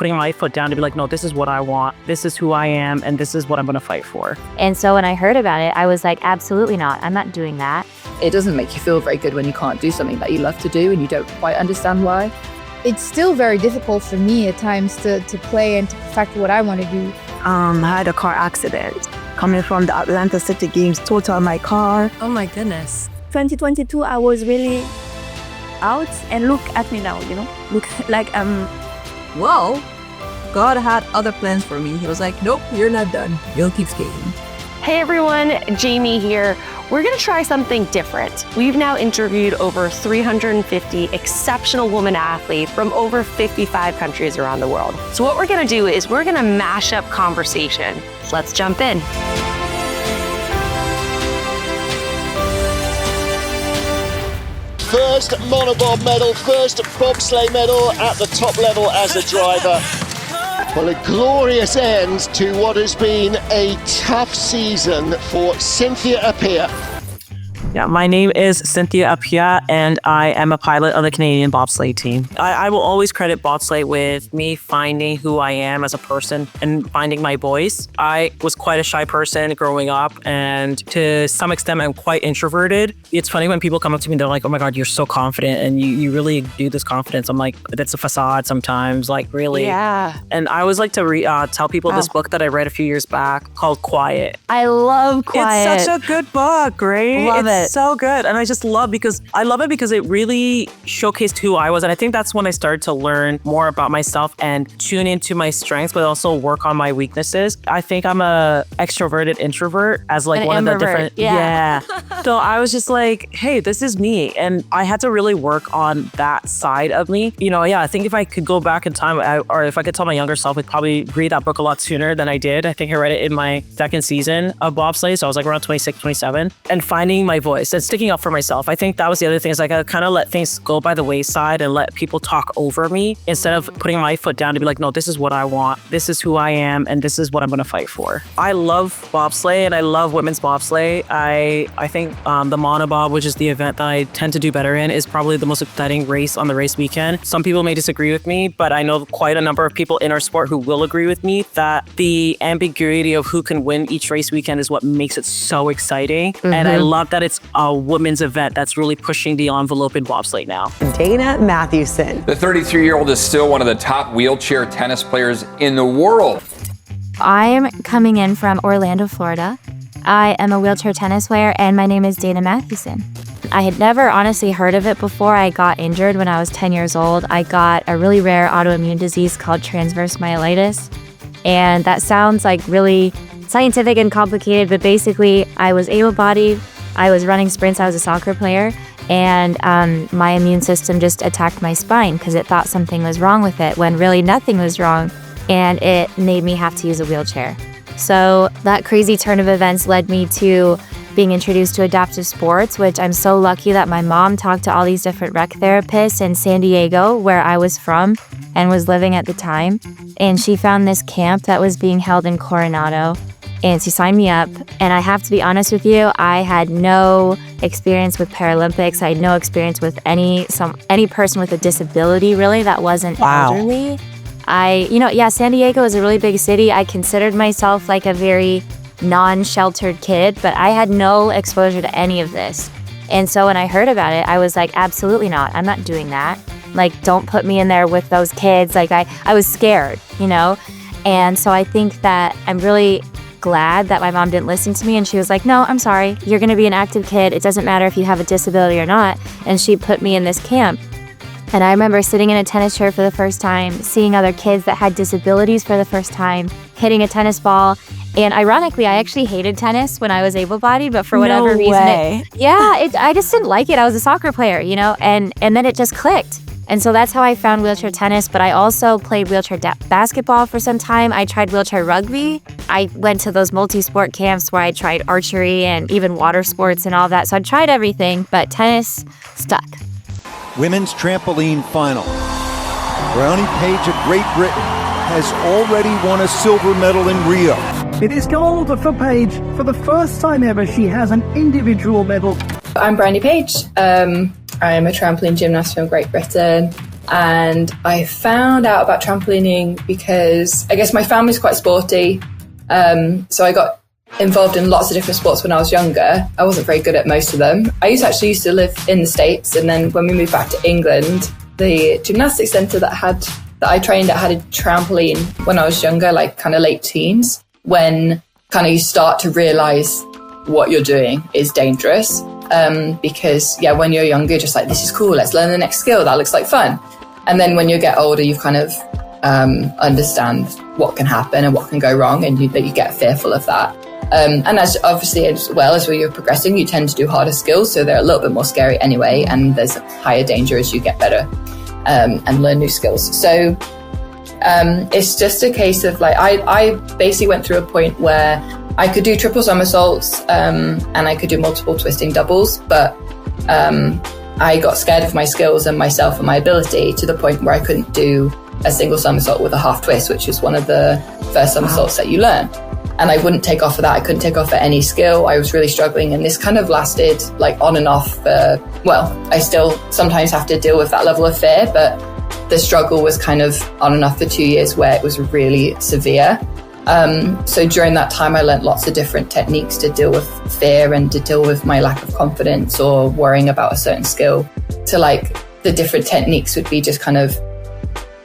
putting my foot down to be like, no, this is what I want. This is who I am. And this is what I'm going to fight for. And so when I heard about it, I was like, absolutely not. I'm not doing that. It doesn't make you feel very good when you can't do something that you love to do and you don't quite understand why. It's still very difficult for me at times to play and to perfect what I want to do. I had a car accident coming from the Atlanta City Games, totaled my car. Oh my goodness. 2022, I was really out, and look at me now, look like Well, God had other plans for me. He was like, nope, you're not done. You'll keep skating. Hey everyone, Jamie here. We're gonna try something different. We've now interviewed over 350 exceptional women athletes from over 55 countries around the world. So what we're gonna do is we're gonna mash up conversation. Let's jump in. First monobob medal, first bobsleigh medal at the top level as a driver. Well, a glorious end to what has been a tough season for Cynthia Appiah. Yeah, my name is Cynthia Appiah, and I am a pilot on the Canadian bobsleigh team. I will always credit bobsleigh with me finding who I am as a person and finding my voice. I was quite a shy person growing up, and to some extent, I'm quite introverted. It's funny when people come up to me and they're like, oh my God, you're so confident, and you really do this confidence. I'm like, that's a facade sometimes, like really. Yeah. And I always like to tell people this book that I read a few years back called Quiet. I love Quiet. It's such a good book, right? Love it. So good. And I just love because it really showcased who I was. And I think that's when I started to learn more about myself and tune into my strengths, but also work on my weaknesses. I think I'm a extroverted introvert as like one of the different. Yeah. So I was just like, hey, this is me. And I had to really work on that side of me. I think if I could go back in time or if I could tell my younger self, I'd probably read that book a lot sooner than I did. I think I read it in my second season of bobsleigh. So I was like around 26, 27 and finding my voice and sticking up for myself. I think that was the other thing is like I kind of let things go by the wayside and let people talk over me instead of putting my foot down to be like, no, this is what I want. This is who I am. And this is what I'm going to fight for. I love bobsleigh and I love women's bobsleigh. I think the monobob, which is the event that I tend to do better in, is probably the most exciting race on the race weekend. Some people may disagree with me, but I know quite a number of people in our sport who will agree with me that the ambiguity of who can win each race weekend is what makes it so exciting. Mm-hmm. And I love that it's a women's event that's really pushing the envelope in bobsleigh now. Dana Mathewson. The 33-year-old is still one of the top wheelchair tennis players in the world. I'm coming in from Orlando, Florida. I am a wheelchair tennis player, and my name is Dana Mathewson. I had never honestly heard of it before I got injured when I was 10 years old. I got a really rare autoimmune disease called transverse myelitis. And that sounds like really scientific and complicated, but basically I was able-bodied, I was running sprints, I was a soccer player, and my immune system just attacked my spine because it thought something was wrong with it when really nothing was wrong, and it made me have to use a wheelchair. So that crazy turn of events led me to being introduced to adaptive sports, which I'm so lucky that my mom talked to all these different rec therapists in San Diego, where I was from and was living at the time. And she found this camp that was being held in Coronado, and she signed me up. And I have to be honest with you, I had no experience with Paralympics. I had no experience with any person with a disability, really, that wasn't elderly. San Diego is a really big city. I considered myself like a very non-sheltered kid, but I had no exposure to any of this. And so when I heard about it, I was like, absolutely not. I'm not doing that. Like, don't put me in there with those kids. Like, I was scared, And so I think that I'm really glad that my mom didn't listen to me, and she was like, no, I'm sorry. You're going to be an active kid. It doesn't matter if you have a disability or not. And she put me in this camp. And I remember sitting in a tennis chair for the first time, seeing other kids that had disabilities for the first time, hitting a tennis ball. And ironically, I actually hated tennis when I was able-bodied, but for whatever reason, I just didn't like it. I was a soccer player, and then it just clicked. And so that's how I found wheelchair tennis, but I also played wheelchair basketball for some time. I tried wheelchair rugby. I went to those multi-sport camps where I tried archery and even water sports and all that. So I tried everything, but tennis stuck. Women's trampoline final. Brownie Page of Great Britain has already won a silver medal in Rio. It is gold for Page. For the first time ever, she has an individual medal. I'm Brownie Page. I'm a trampoline gymnast from Great Britain. And I found out about trampolining because I guess my family's quite sporty. So I got involved in lots of different sports when I was younger. I wasn't very good at most of them. I actually used to live in the States, and then when we moved back to England, the gymnastics centre that I trained at had a trampoline when I was younger, like kind of late teens, when kind of you start to realise what you're doing is dangerous. Because when you're younger, you're just like, this is cool, let's learn the next skill, that looks like fun. And then when you get older, you kind of understand what can happen and what can go wrong, and you get fearful of that. And as obviously as well as you're progressing, you tend to do harder skills, so they're a little bit more scary anyway, and there's higher danger as you get better and learn new skills. So it's just a case of like, I basically went through a point where I could do triple somersaults and I could do multiple twisting doubles, but I got scared of my skills and myself and my ability to the point where I couldn't do a single somersault with a half twist, which is one of the first somersaults that you learn. And I wouldn't take off of that. I couldn't take off at any skill. I was really struggling. And this kind of lasted like on and off. I still sometimes have to deal with that level of fear, but the struggle was kind of on and off for 2 years where it was really severe. So during that time, I learned lots of different techniques to deal with fear and to deal with my lack of confidence or worrying about a certain skill. So like the different techniques would be just kind of,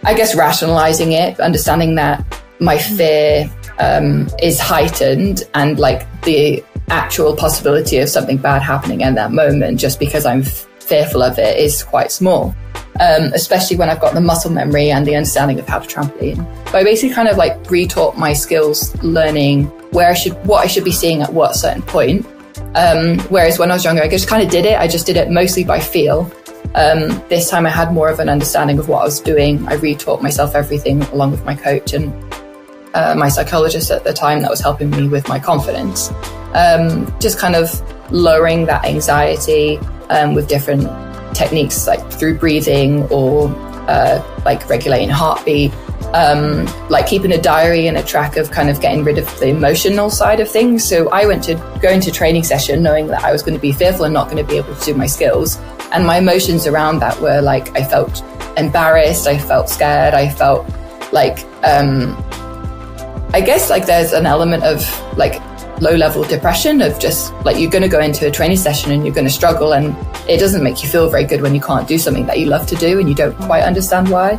I guess, rationalizing it, understanding that my fear is heightened, and like the actual possibility of something bad happening in that moment just because I'm fearful of it is quite small. Especially when I've got the muscle memory and the understanding of how to trampoline. So I basically kind of like retaught my skills, learning what I should be seeing at what certain point. Whereas when I was younger, I just kind of did it. I just did it mostly by feel. This time I had more of an understanding of what I was doing. I retaught myself everything along with my coach and my psychologist at the time that was helping me with my confidence. Just kind of lowering that anxiety with different techniques like through breathing or like regulating heartbeat, like keeping a diary and a track of kind of getting rid of the emotional side of things. So I went to go into training session knowing that I was going to be fearful and not going to be able to do my skills. And my emotions around that were like, I felt embarrassed, I felt scared, I felt like, I guess like there's an element of like low-level depression of just like you're going to go into a training session and you're going to struggle, and it doesn't make you feel very good when you can't do something that you love to do and you don't quite understand why.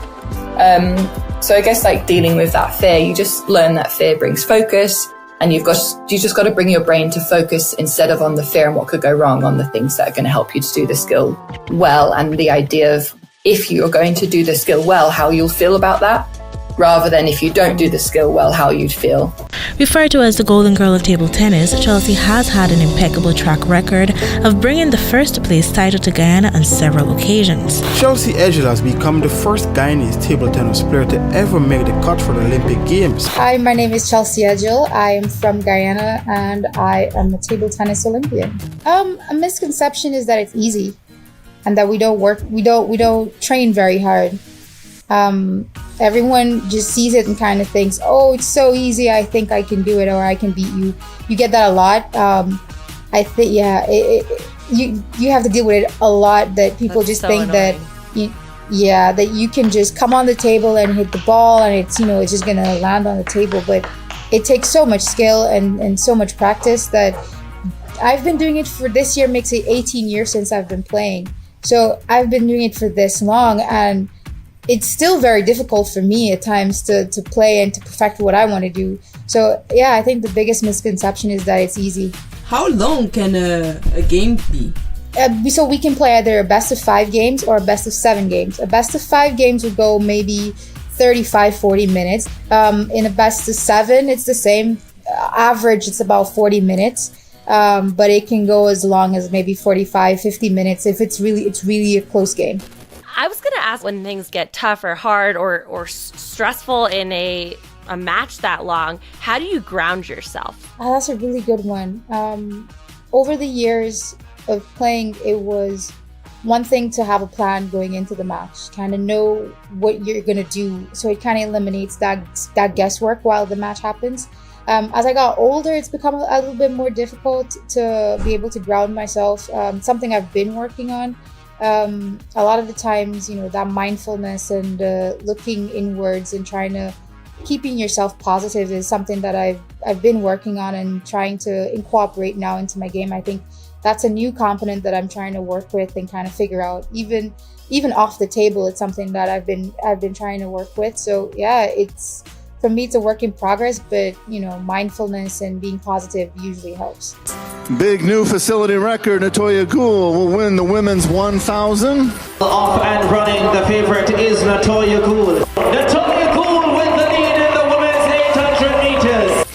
So I guess like dealing with that fear, you just learn that fear brings focus, and you just got to bring your brain to focus instead of on the fear and what could go wrong, on the things that are going to help you to do the skill well, and the idea of if you're going to do the skill well, how you'll feel about that, rather than if you don't do the skill well, how you'd feel. Referred to as the Golden Girl of Table Tennis, Chelsea has had an impeccable track record of bringing the first place title to Guyana on several occasions. Chelsea Edgell has become the first Guyanese table tennis player to ever make the cut for the Olympic Games. Hi, my name is Chelsea Edgell. I am from Guyana and I am a table tennis Olympian. A misconception is that it's easy and that we don't train very hard. Everyone just sees it and kind of thinks, oh, it's so easy, I think I can do it, or I can beat you. You get that a lot. I think, you have to deal with it a lot, that people just so think annoying. that you can just come on the table and hit the ball and it's just gonna land on the table. But it takes so much skill and so much practice that I've been doing it for this year, makes it 18 years since I've been playing. So I've been doing it for this long, and it's still very difficult for me at times to play and to perfect what I want to do. So yeah, I think the biggest misconception is that it's easy. How long can a game be? So we can play either a best of 5 games or a best of 7 games. A best of 5 games would go maybe 35-40 minutes. In a best of 7, it's the same. Average, it's about 40 minutes. But it can go as long as maybe 45-50 minutes if it's really a close game. I was going to ask, when things get tough or hard or stressful in a match that long, how do you ground yourself? Oh, that's a really good one. Over the years of playing, it was one thing to have a plan going into the match, kind of know what you're going to do. So it kind of eliminates that guesswork while the match happens. As I got older, it's become a little bit more difficult to be able to ground myself. Something I've been working on. A lot of the times, that mindfulness and looking inwards and trying to keeping yourself positive is something that I've been working on and trying to incorporate now into my game. I think that's a new component that I'm trying to work with and kind of figure out. Even off the table, it's something that I've been trying to work with. So yeah, for me, it's a work in progress, but mindfulness and being positive usually helps. Big new facility record. Natoya Gould will win the women's 1,000. Off and running, the favorite is Natoya Gould. Natoya Gould with the lead in the women's 800 meters.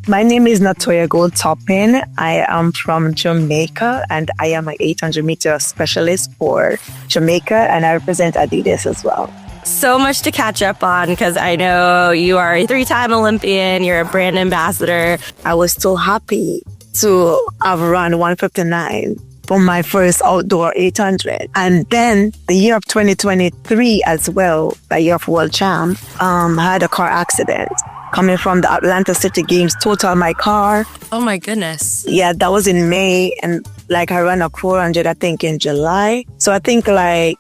My name is Natoya Gould Toppin. I am from Jamaica and I am an 800 meter specialist for Jamaica and I represent Adidas as well. So much to catch up on because I know you are a 3-time Olympian, you're a brand ambassador. I was so happy to have run 1:59 for my first outdoor 800. And then the year of 2023 as well, the year of World Champ, I had a car accident. Coming from the Atlanta City Games, totaled my car. Oh my goodness. Yeah, that was in May. And I ran a 400, I think, in July. So I think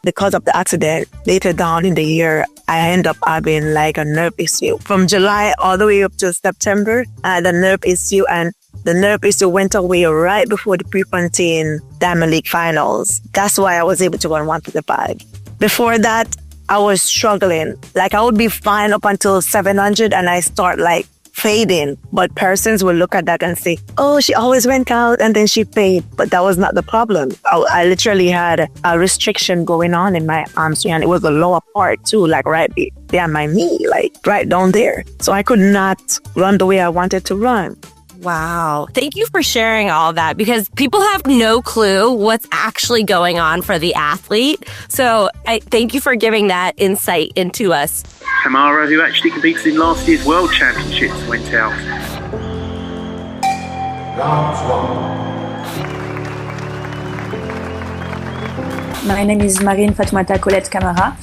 because of the accident, later down in the year, I end up having a nerve issue. From July all the way up to September, I had a nerve issue and the nerve issue went away right before the Prefontaine Diamond League finals. That's why I was able to run 1:55. Before that, I was struggling. I would be fine up until 700 and I start fading. But persons will look at that and say, oh, she always went out and then she faded. But that was not the problem. I literally had a restriction going on in my hamstring and it was the lower part too, right behind my knee, right down there. So I could not run the way I wanted to run. Wow. Thank you for sharing all that because people have no clue what's actually going on for the athlete. So I thank you for giving that insight into us. Tamara, who actually competed in last year's World Championships, went out. My name is Marine Fatoumata Colette Camara.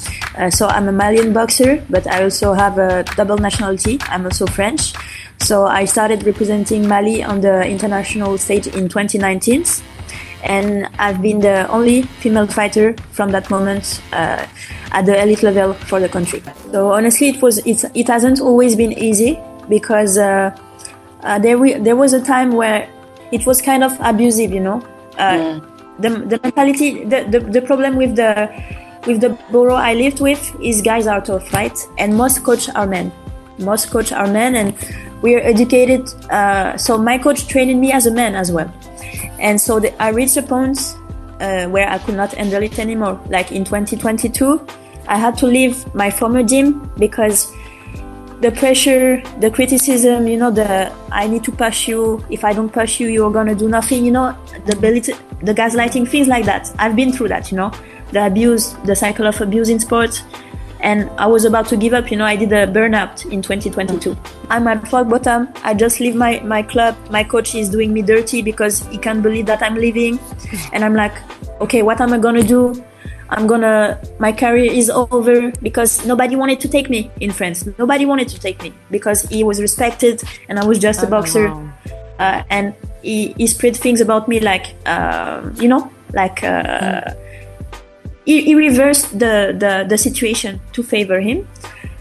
So I'm a Malian boxer, but I also have a double nationality. I'm also French. So I started representing Mali on the international stage in 2019. And I've been the only female fighter from that moment at the elite level for the country. So honestly, it hasn't always been easy because there was a time where it was kind of abusive, The mentality, the problem with the borough I lived with is guys are tough, right? And most coach are men. And we are educated. So my coach trained me as a man as well. And so I reached a point where I could not handle it anymore. In 2022, I had to leave my former gym because the pressure, the criticism, I need to push you. If I don't push you, you're gonna do nothing. The gaslighting, things like that. I've been through that. The abuse, the cycle of abuse in sport. And I was about to give up, I did a burnout in 2022. I'm at rock bottom. I just leave my club. My coach is doing me dirty because he can't believe that I'm leaving. And I'm like, okay, what am I gonna do? My career is over because nobody wanted to take me in France. Nobody wanted to take me because he was respected and I was just a boxer. Wow. And he spread things about me he reversed the situation to favor him.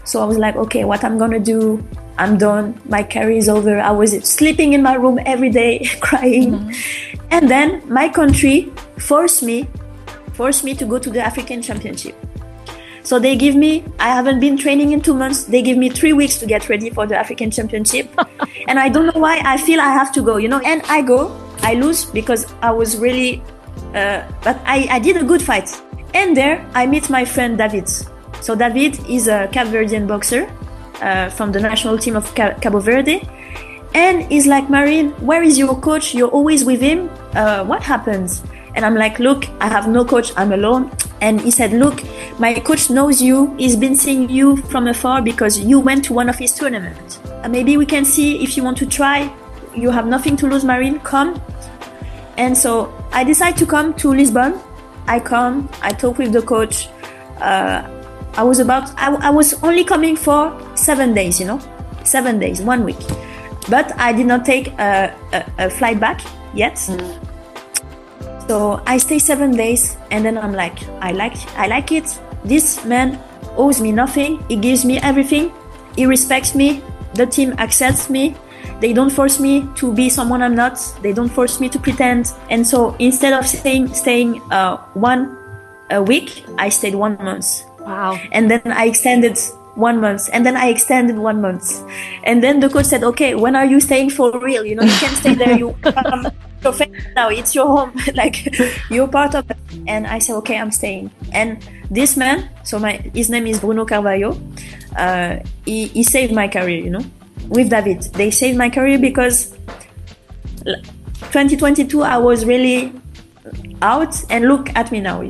So I was like, okay, what I'm gonna do? I'm done. My career is over. I was sleeping in my room every day, crying. Mm-hmm. And then my country forced me to go to the African Championship. So they give me, I haven't been training in 2 months. They give me 3 weeks to get ready for the African Championship. And I don't know why I feel I have to go, And I go, I lose because I was really, but I did a good fight. And there, I meet my friend David. So David is a Cape Verdean boxer from the national team of Cabo Verde. And he's like, Marine, where is your coach? You're always with him. What happens? And I'm like, look, I have no coach. I'm alone. And he said, look, my coach knows you. He's been seeing you from afar because you went to one of his tournaments. Maybe we can see if you want to try. You have nothing to lose, Marine. Come. And so I decided to come to Lisbon. I come, I talk with the coach. I was only coming for 7 days, 7 days, 1 week. But I did not take a flight back yet. So I stay 7 days, and then I'm like, I like it. This man owes me nothing. He gives me everything. He respects me. The team accepts me. They don't force me to be someone I'm not. They don't force me to pretend. And so instead of staying 1 week, I stayed 1 month. Wow. And then I extended 1 month, and then I extended 1 month, and then the coach said, "Okay, when are you staying for real? You can't stay there. You now. It's your home. Like you're part of it." And I said, "Okay, I'm staying." And this man, his name is Bruno Carvalho. He saved my career. With David, they saved my career because 2022 I was really out, and look at me now.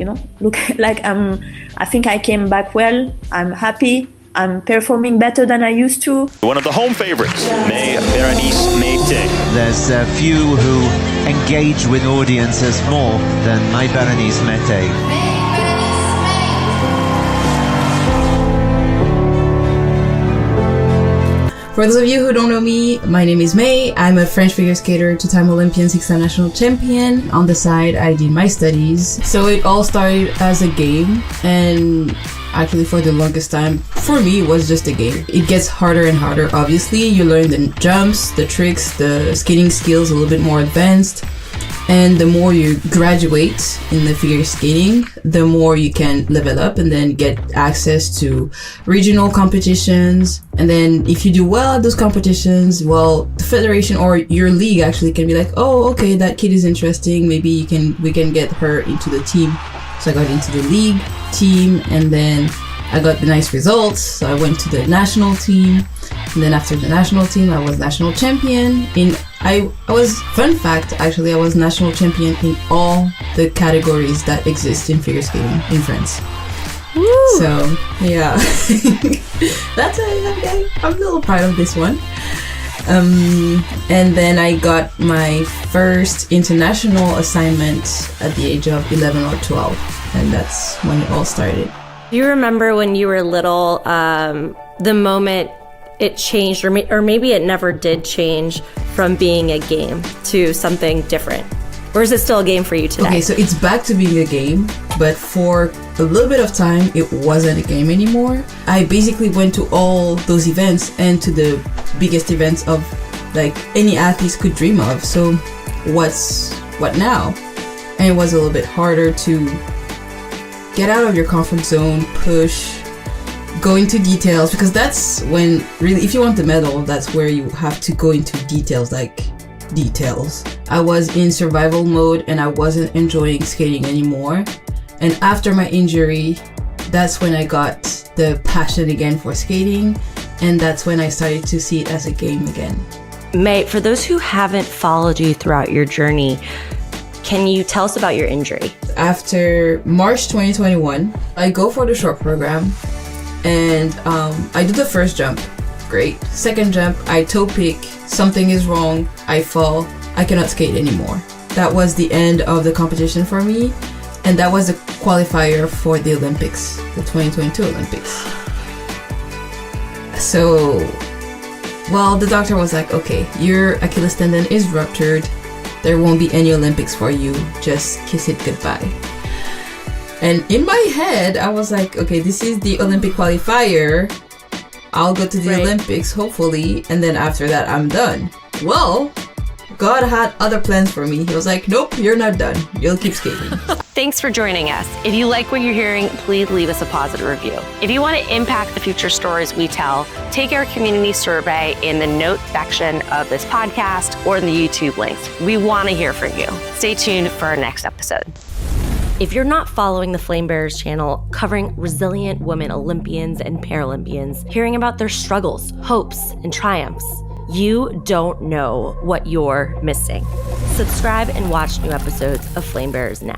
Look like I think I came back well. I'm happy. I'm performing better than I used to. One of the home favorites, Berenice Meite. There's a few who engage with audiences more than Berenice Meite. For those of you who don't know me, my name is May. I'm a French figure skater, 2-time Olympian, 6-time national champion. On the side, I did my studies. So it all started as a game, and actually for the longest time, for me, it was just a game. It gets harder and harder, obviously. You learn the jumps, the tricks, the skating skills a little bit more advanced. And the more you graduate in the figure skating, the more you can level up and then get access to regional competitions. And then if you do well at those competitions, well, the federation or your league actually can be like, oh, okay, that kid is interesting. Maybe we can get her into the team. So I got into the league team, and then I got the nice results. So I went to the national team. And then after the national team, I was national champion I was, fun fact, actually, I was national champion in all the categories that exist in figure skating in France. Woo! So, yeah. That's okay. I'm a little proud of this one. And then I got my first international assignment at the age of 11 or 12. And that's when it all started. Do you remember when you were little, the moment it changed, or maybe it never did change from being a game to something different? Or is it still a game for you today? Okay, so it's back to being a game, but for a little bit of time, it wasn't a game anymore. I basically went to all those events and to the biggest events of like any athletes could dream of. So what now? And it was a little bit harder to get out of your comfort zone, push, go into details, because that's when really, if you want the medal, that's where you have to go into details, like details. I was in survival mode and I wasn't enjoying skating anymore. And after my injury, that's when I got the passion again for skating, and that's when I started to see it as a game again. May, for those who haven't followed you throughout your journey, can you tell us about your injury? After March 2021, I go for the short program. And I do the first jump, great. Second jump, I toe pick, something is wrong, I fall, I cannot skate anymore. That was the end of the competition for me, and that was the qualifier for the Olympics, the 2022 Olympics. So, well, the doctor was like, okay, your Achilles tendon is ruptured, there won't be any Olympics for you, just kiss it goodbye. And in my head, I was like, okay, this is the Olympic qualifier. I'll go to the Olympics, hopefully. And then after that, I'm done. Well, God had other plans for me. He was like, nope, you're not done. You'll keep skating. Thanks for joining us. If you like what you're hearing, please leave us a positive review. If you want to impact the future stories we tell, take our community survey in the notes section of this podcast or in the YouTube links. We want to hear from you. Stay tuned for our next episode. If you're not following the Flame Bearers channel, covering resilient women Olympians and Paralympians, hearing about their struggles, hopes, and triumphs, you don't know what you're missing. Subscribe and watch new episodes of Flame Bearers now.